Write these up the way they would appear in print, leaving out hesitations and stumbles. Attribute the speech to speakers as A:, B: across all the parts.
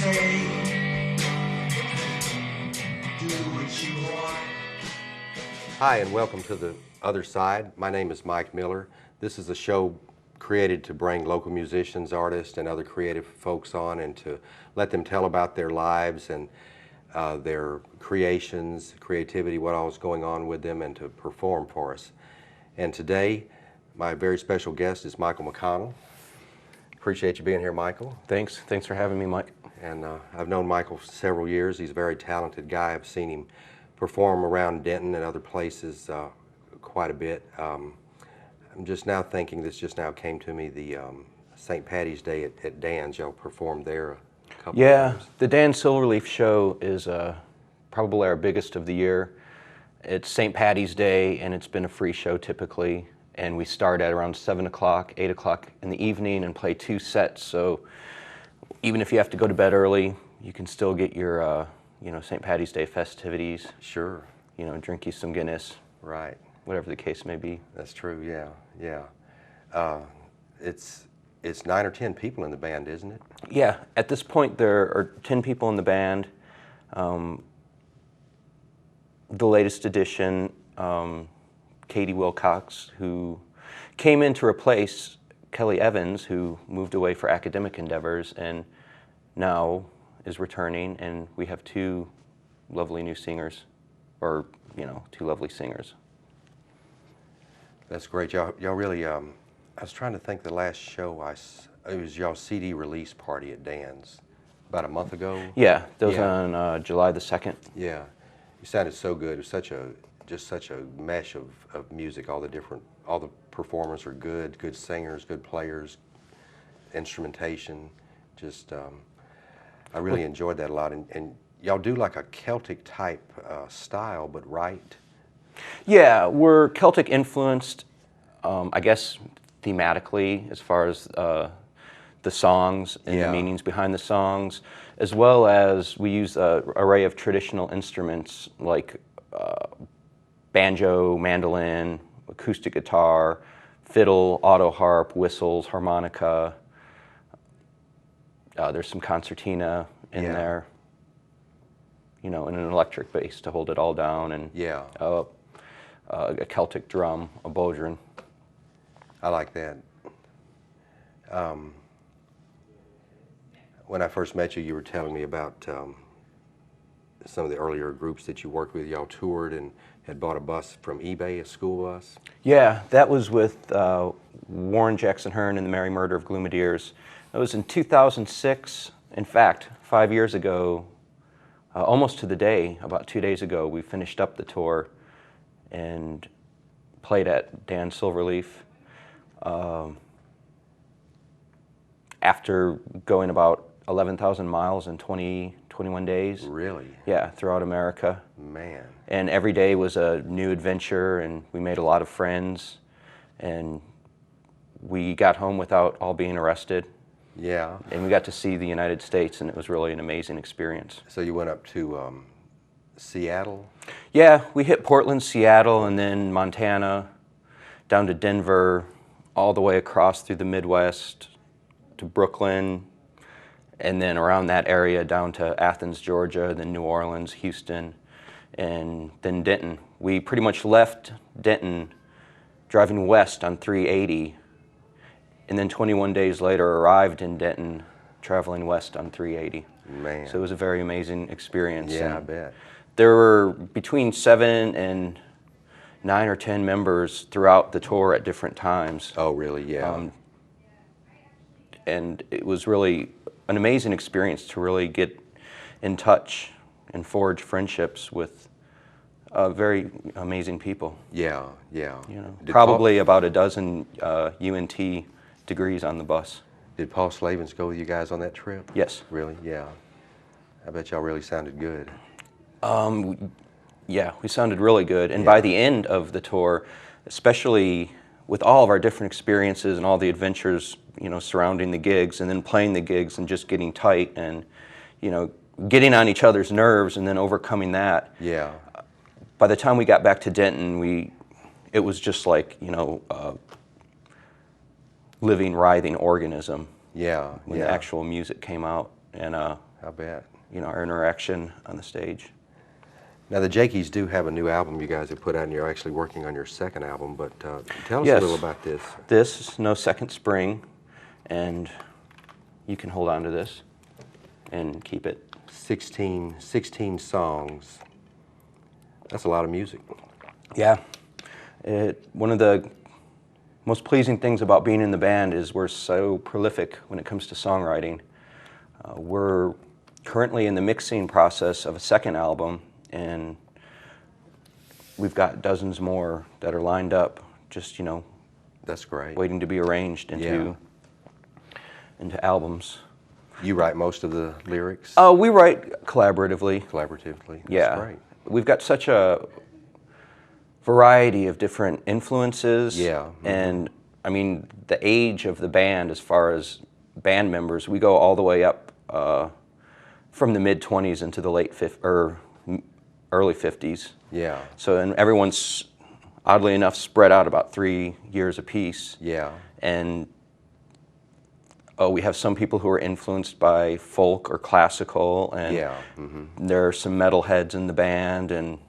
A: say, do what you want.
B: Hi, and welcome to The Other Side. My name is Mike Miller. This is a show created to bring local musicians, artists, and other creative folks on and to let them tell about their lives and their creations, creativity, what all is going on with them, and to perform for us. And today, my very special guest is Michael McConnell. Appreciate you being here, Michael.
C: Thanks for having me, Mike.
B: And I've known Michael for several years. He's a very talented guy. I've seen him perform around Denton and other places quite a bit. I'm just now thinking, this just now came to me, the St. Patty's Day at Dan's. Y'all performed there a couple of times.
C: The Dan Silverleaf show is probably our biggest of the year. It's St. Patty's Day, and it's been a free show typically. And we start at around 7 o'clock, 8 o'clock in the evening and play 2 sets. So even if you have to go to bed early, you can still get your St. Patty's Day festivities.
B: Sure.
C: Drink you some Guinness.
B: Right.
C: Whatever the case may be.
B: That's true, yeah. It's 9 or 10 people in the band, isn't it?
C: Yeah, at this point there are 10 people in the band. The latest addition, Katie Wilcox, who came in to replace Kelly Evans, who moved away for academic endeavors and now is returning, and we have 2 lovely new singers, or 2 lovely singers.
B: That's great. Y'all really, I was trying to think the last show it was y'all's CD release party at Dan's about a month ago.
C: Yeah, that was on July the 2nd.
B: Yeah, you sounded so good. It was just such a mesh of music. All the performers are good singers, good players, instrumentation. Just, I really enjoyed that a lot. And y'all do like a Celtic type style, but right?
C: Yeah, we're Celtic influenced, I guess thematically, as far as the songs and the meanings behind the songs, as well as we use an array of traditional instruments like banjo, mandolin, acoustic guitar, fiddle, auto harp, whistles, harmonica. There's some concertina in there, and an electric bass to hold it all down, and a Celtic drum, a bodhran.
B: I like that. When I first met you, you were telling me about some of the earlier groups that you worked with. Y'all toured and had bought a bus from eBay, a school bus.
C: Yeah, that was with Warren Jackson Hearn and the Merry Murder of Gloomideers. That was in 2006. In fact, 5 years ago, almost to the day, about 2 days ago, we finished up the tour and played at Dan Silverleaf. After going about 11,000 miles in 21 days.
B: Really?
C: Yeah, throughout America.
B: Man.
C: And every day was a new adventure, and we made a lot of friends, and we got home without all being arrested.
B: Yeah.
C: And we got to see the United States, and it was really an amazing experience.
B: So you went up to Seattle?
C: Yeah, we hit Portland, Seattle, and then Montana, down to Denver, all the way across through the Midwest to Brooklyn, and then around that area down to Athens, Georgia, then New Orleans, Houston, and then Denton. We pretty much left Denton driving west on 380, and then 21 days later arrived in Denton traveling west on 380.
B: Man.
C: So it was a very amazing experience.
B: Yeah,
C: and
B: I bet.
C: there were between 7 and 9 or 10 members throughout the tour at different times.
B: Oh, really? Yeah.
C: And it was really an amazing experience to really get in touch and forge friendships with very amazing people.
B: Yeah.
C: Probably about a dozen UNT degrees on the bus.
B: Did Paul Slavens go with you guys on that trip?
C: Yes.
B: Really? Yeah. I bet y'all really sounded good.
C: Yeah, we sounded really good. And by the end of the tour, especially with all of our different experiences and all the adventures, surrounding the gigs and then playing the gigs and just getting tight and, getting on each other's nerves and then overcoming that.
B: Yeah.
C: By the time we got back to Denton, it was just like, living, writhing organism.
B: Yeah.
C: When the actual music came out. And
B: I bet.
C: our interaction on the stage.
B: Now the Jakeys do have a new album you guys have put out, and you're actually working on your second album, but tell us a
C: Yes.
B: little about this.
C: This is No Second Spring, and you can hold on to this and keep it.
B: 16 songs. That's a lot of music.
C: Yeah. One of the most pleasing things about being in the band is we're so prolific when it comes to songwriting. We're currently in the mixing process of a second album, and we've got dozens more that are lined up, just,
B: That's great.
C: waiting to be arranged into albums.
B: You write most of the lyrics?
C: We write collaboratively.
B: Collaboratively? That's
C: Yeah.
B: great.
C: We've got such a variety of different influences.
B: Yeah. Mm-hmm.
C: And I mean, the age of the band, as far as band members, we go all the way up from the mid-20s into the early 50s.
B: Yeah.
C: So, and everyone's, oddly enough, spread out about 3 years apiece.
B: Yeah.
C: And we have some people who are influenced by folk or classical, and
B: Yeah. Mm-hmm.
C: there are some metal heads in the band, and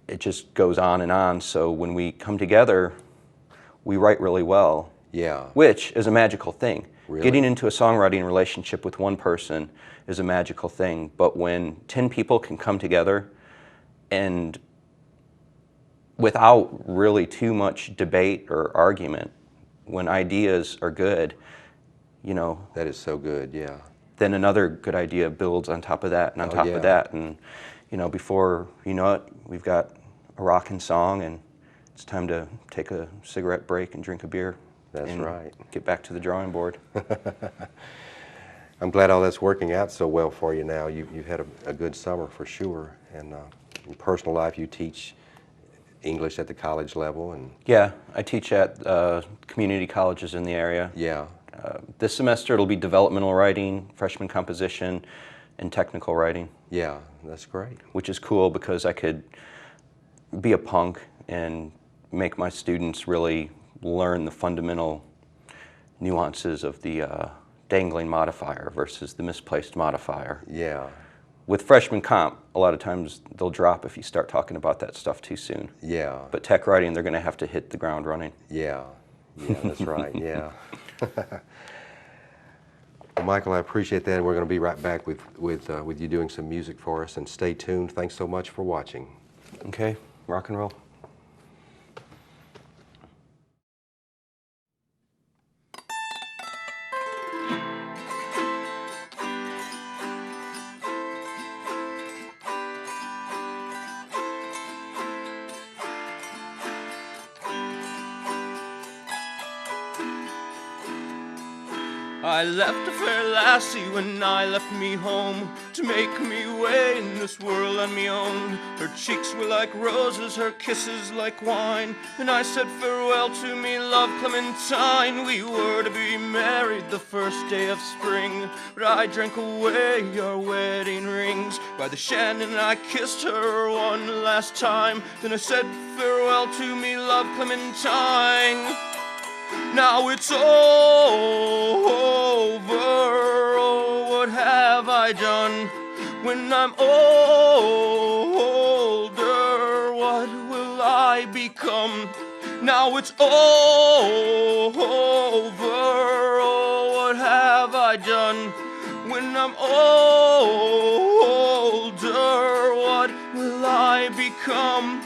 C: it just goes on and on. So when we come together, we write really well.
B: Yeah.
C: Which is a magical thing.
B: Really?
C: Getting into a songwriting relationship with one person is a magical thing, but when 10 people can come together and without really too much debate or argument, when ideas are good,
B: That is so good, yeah.
C: then another good idea builds on top of that and on top
B: yeah.
C: of that, and before you know it, we've got a rockin' song, and it's time to take a cigarette break and drink a beer.
B: That's
C: and
B: right.
C: Get back to the drawing board.
B: I'm glad all that's working out so well for you now. You've had a good summer for sure, and in personal life you teach English at the college level, and
C: Yeah, I teach at community colleges in the area.
B: yeah.
C: This semester it'll be developmental writing, freshman composition, and technical writing,
B: Yeah, that's great.
C: which is cool because I could be a punk and make my students really learn the fundamental nuances of the dangling modifier versus the misplaced modifier.
B: Yeah.
C: With freshman comp, a lot of times they'll drop if you start talking about that stuff too soon.
B: Yeah.
C: But tech writing, they're going to have to hit the ground running.
B: Yeah. Yeah, that's right. Yeah. Well, Michael, I appreciate that. We're going to be right back with you doing some music for us, and stay tuned. Thanks so much for watching.
C: Okay, rock and roll.
A: I left a fair lassie when I left me home, to make me way in this world on me own. Her cheeks were like roses, her kisses like wine, and I said farewell to me love Clementine. We were to be married the first day of spring, but I drank away our wedding rings. By the Shannon I kissed her one last time, then I said farewell to me love Clementine. Now it's over, oh, what have I done? When I'm older, what will I become? Now it's over, oh, what have I done? When I'm older, what will I become?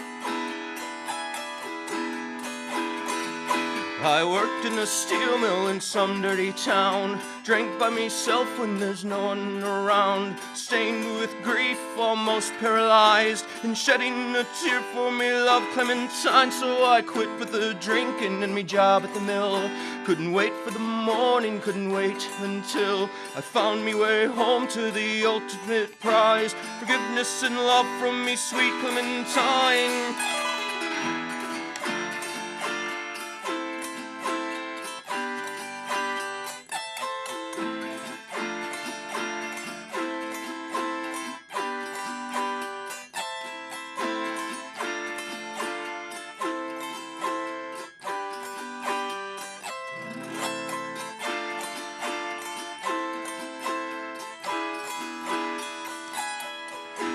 A: I worked in a steel mill in some dirty town, drank by myself when there's no one around, stained with grief, almost paralyzed, and shedding a tear for me love Clementine. So I quit with the drinking and me job at the mill. Couldn't wait for the morning, couldn't wait until I found me way home to the ultimate prize, forgiveness and love from me sweet Clementine.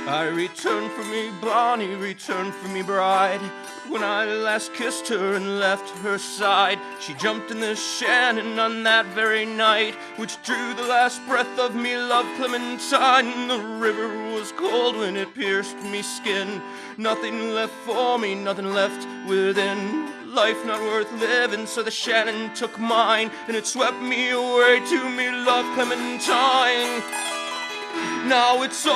A: I returned for me Bonnie, returned for me bride. When I last kissed her and left her side, she jumped in the Shannon on that very night, which drew the last breath of me love Clementine. The river was cold when it pierced me skin. Nothing left for me, nothing left within. Life not worth living, so the Shannon took mine, and it swept me away to me love Clementine. Now it's over,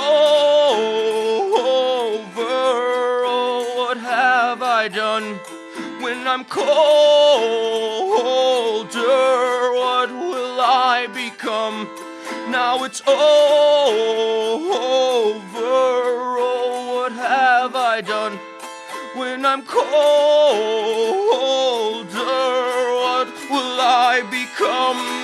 A: oh, what have I done? When I'm colder, what will I become? Now it's over, oh, what have I done? When I'm colder, what will I become?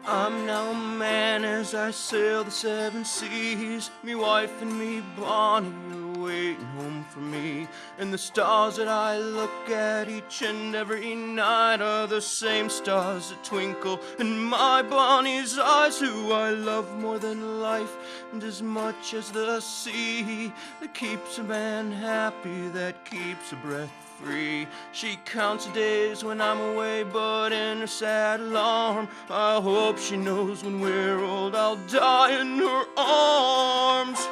A: I'm now a man as I sail the seven seas. Me wife and me Bonnie are waiting home for me. And the stars that I look at each and every night are the same stars that twinkle in my Bonnie's eyes, who I love more than life and as much as the sea, that keeps a man happy, that keeps a breath free. She counts the days when I'm away, but in her sad alarm, I hope she knows when we're old I'll die in her arms.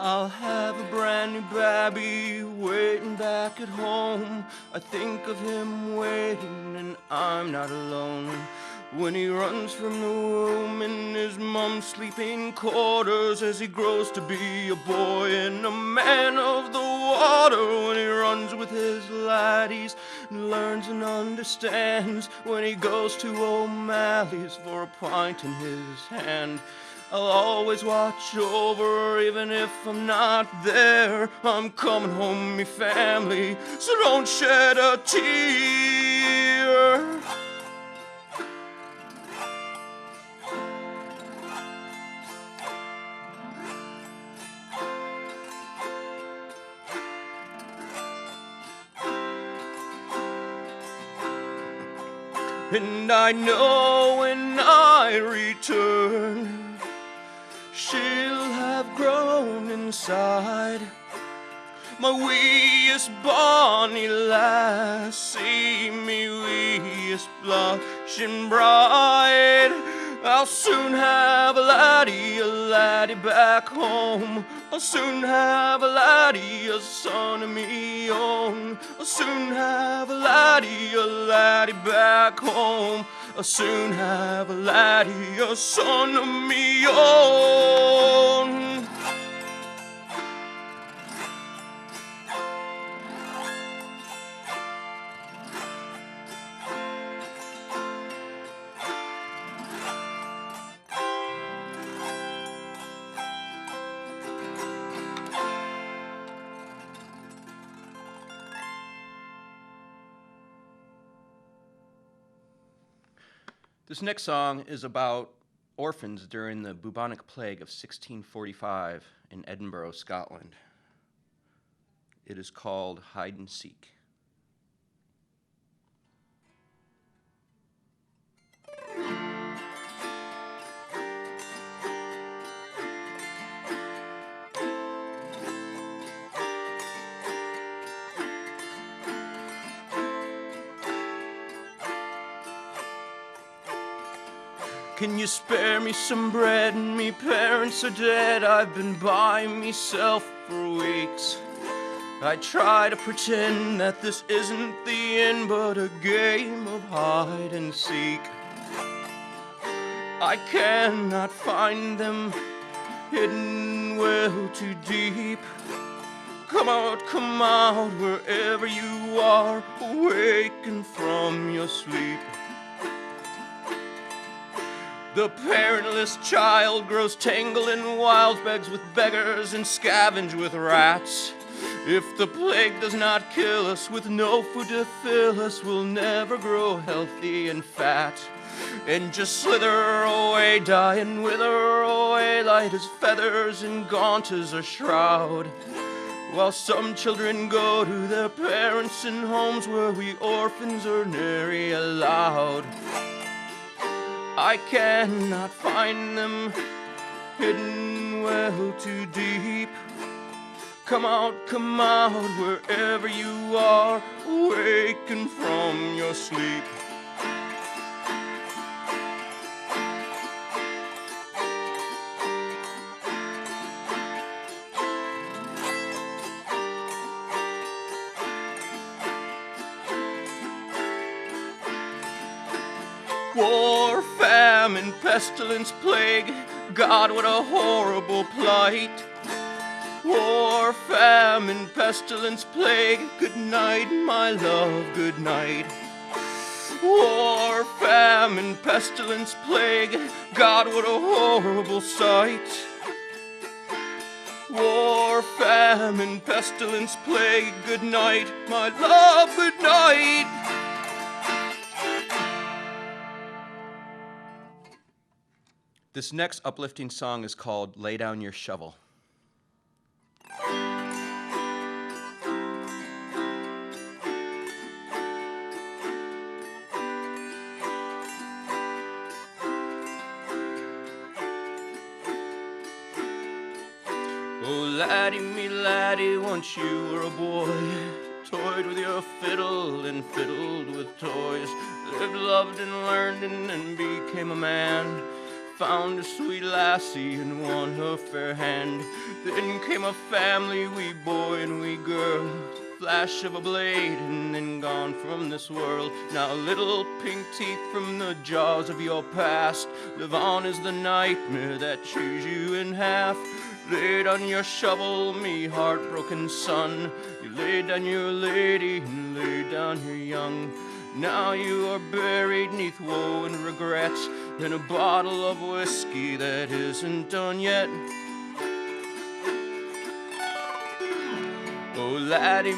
A: I'll have a brand new babby waiting back at home. I think of him waiting and I'm not alone. When he runs from the womb in his mom's sleeping quarters, as he grows to be a boy and a man of the water. When he runs with his laddies and learns and understands. When he goes to O'Malley's for a pint in his hand. I'll always watch over her, even if I'm not there. I'm coming home, me family, so don't shed a tear. And I know when I return, she'll have grown inside, my weeest Bonnie lassie, me weeest blushing bride. I'll soon have a laddie back home. I'll soon have a laddie, a son of me own. I'll soon have a laddie back home. I'll soon have a laddie, a son of me own. This next song is about orphans during the bubonic plague of 1645 in Edinburgh, Scotland. It is called Hide and Seek. Can you spare me some bread? Me parents are dead. I've been by myself for weeks. I try to pretend that this isn't the end, but a game of hide and seek. I cannot find them, hidden well too deep. Come out, wherever you are, awaken from your sleep. The parentless child grows tangled in wild, begs with beggars and scavenge with rats. If the plague does not kill us, with no food to fill us, we'll never grow healthy and fat. And just slither away, die and wither away, light as feathers and gaunt as a shroud. While some children go to their parents in homes where we orphans are nary allowed. I cannot find them, hidden well too deep. Come out, wherever you are, awaken from your sleep. War, famine, pestilence, plague, God, what a horrible plight. War, famine, pestilence, plague, good night, my love, good night. War, famine, pestilence, plague, God, what a horrible sight. War, famine, pestilence, plague, good night, my love, good night. This next uplifting song is called Lay Down Your Shovel. Oh, laddie, me laddie, once you were a boy, toyed with your fiddle and fiddled with toys, lived, loved, and learned, and then became a man. Found a sweet lassie and won her fair hand. Then came a family, wee boy and wee girl. Flash of a blade and then gone from this world. Now little pink teeth from the jaws of your past live on as the nightmare that chews you in half. Laid on your shovel, me heartbroken son. You laid down your lady and laid down your young. Now you are buried neath woe and regret in a bottle of whiskey that isn't done yet. Oh, laddie,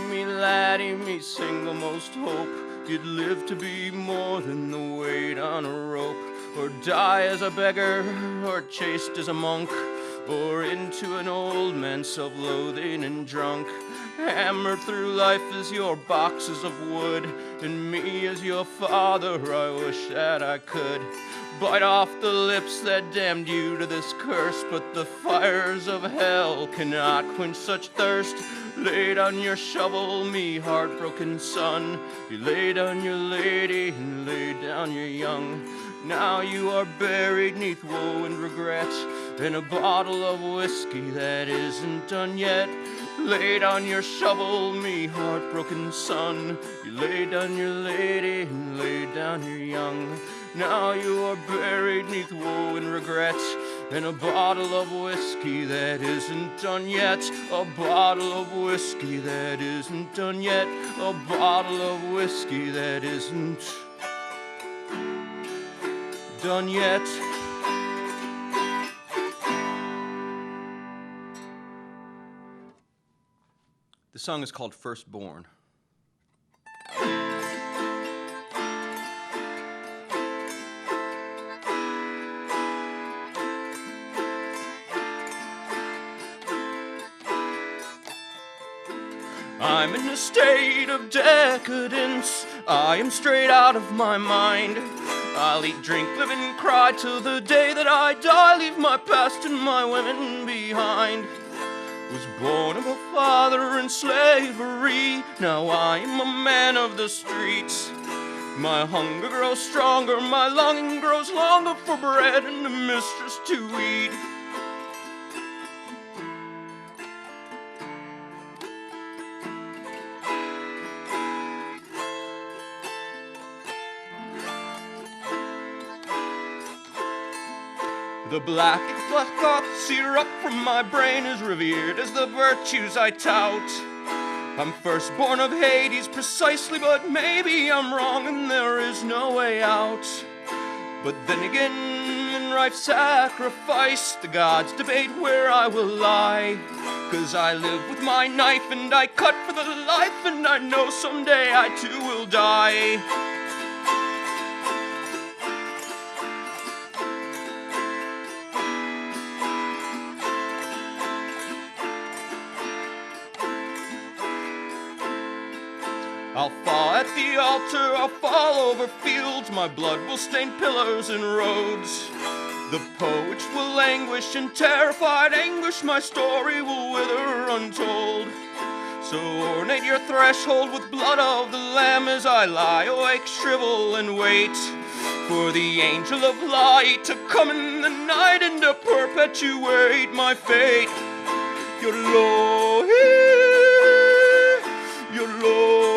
A: me single most hope you'd live to be more than the weight on a rope, or die as a beggar, or chased as a monk, or into an old man self-loathing and drunk. Hammered through life as your boxes of wood, and me as your father, I wish that I could bite off the lips that damned you to this curse, but the fires of hell cannot quench such thirst. Lay down your shovel, me heartbroken son. You lay down your lady and lay down your young. Now you are buried neath woe and regret in a bottle of whiskey that isn't done yet. Lay down your shovel, me heartbroken son. You lay down your lady and lay down your young. Now you are buried neath woe and regret in a bottle of whiskey that isn't done yet. A bottle of whiskey that isn't done yet. A bottle of whiskey that isn't done yet. The song is called Firstborn. I'm in a state of decadence. I am straight out of my mind. I'll eat, drink, live, and cry till the day that I die. Leave my past and my women behind. Was born of a father in slavery. Now I am a man of the streets. My hunger grows stronger, my longing grows longer for bread and a mistress to eat. The black cloth syrup from my brain is revered as the virtues I tout. I'm firstborn of Hades precisely, but maybe I'm wrong and there is no way out. But then again, in rife sacrifice, the gods debate where I will lie. 'Cause I live with my knife and I cut for the life, and I know someday I too will die. I'll fall at the altar, I'll fall over fields, my blood will stain pillars and roads. The poets will languish in terrified anguish, my story will wither untold. So ornate your threshold with blood of the Lamb as I lie awake, shrivel and wait for the angel of light to come in the night and to perpetuate my fate. Yolo, yolo.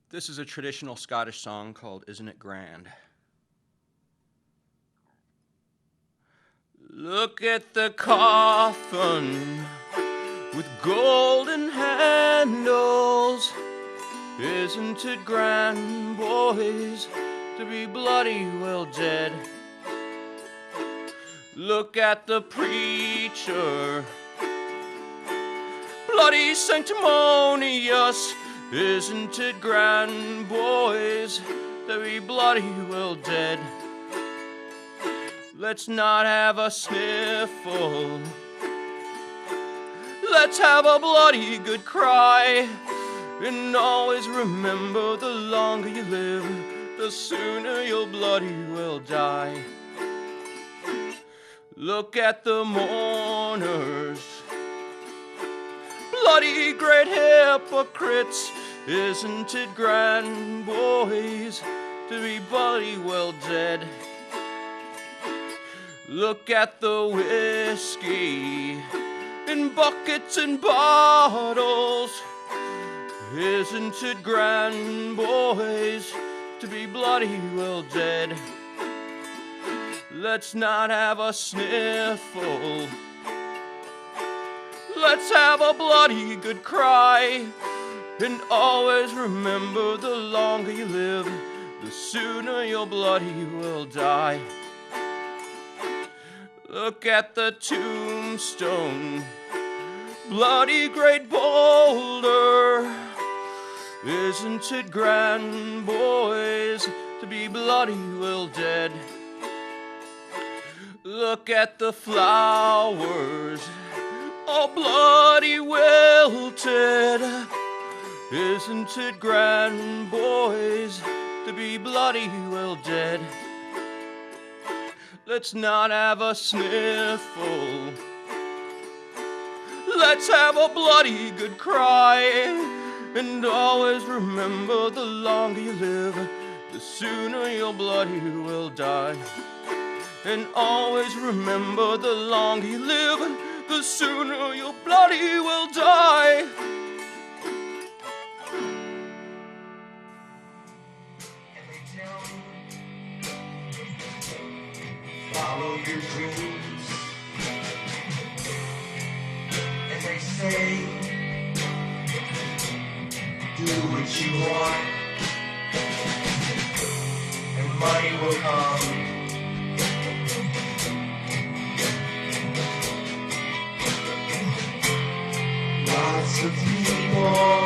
A: This is a traditional Scottish song called Isn't It Grand? Look at the coffin with golden handles. Isn't it grand, boys, to be bloody well dead? Look at the preacher, bloody sanctimonious. Isn't it grand, boys, to be bloody well dead? Let's not have a sniffle. Let's have a bloody good cry. And always remember, the longer you live, the sooner you'll bloody well die. Look at the mourners, bloody great hypocrites. Isn't it grand, boys, to be bloody well dead? Look at the whiskey in buckets and bottles. Isn't it grand, boys, to be bloody well dead? Let's not have a sniffle. Let's have a bloody good cry. And always remember, the longer you live, the sooner you'll bloody well die. Look at the tombstone, bloody great boulder. Isn't it grand, boys, to be bloody well dead? Look at the flowers, all bloody wilted. Isn't it grand, boys, to be bloody well dead? Let's not have a sniffle. Let's have a bloody good cry. And always remember, the longer you live, the sooner you'll bloody well die. And always remember, the longer you live, the sooner you'll bloody well die.
D: Follow your dreams, and they say, do what you want, and money will come. Lots of people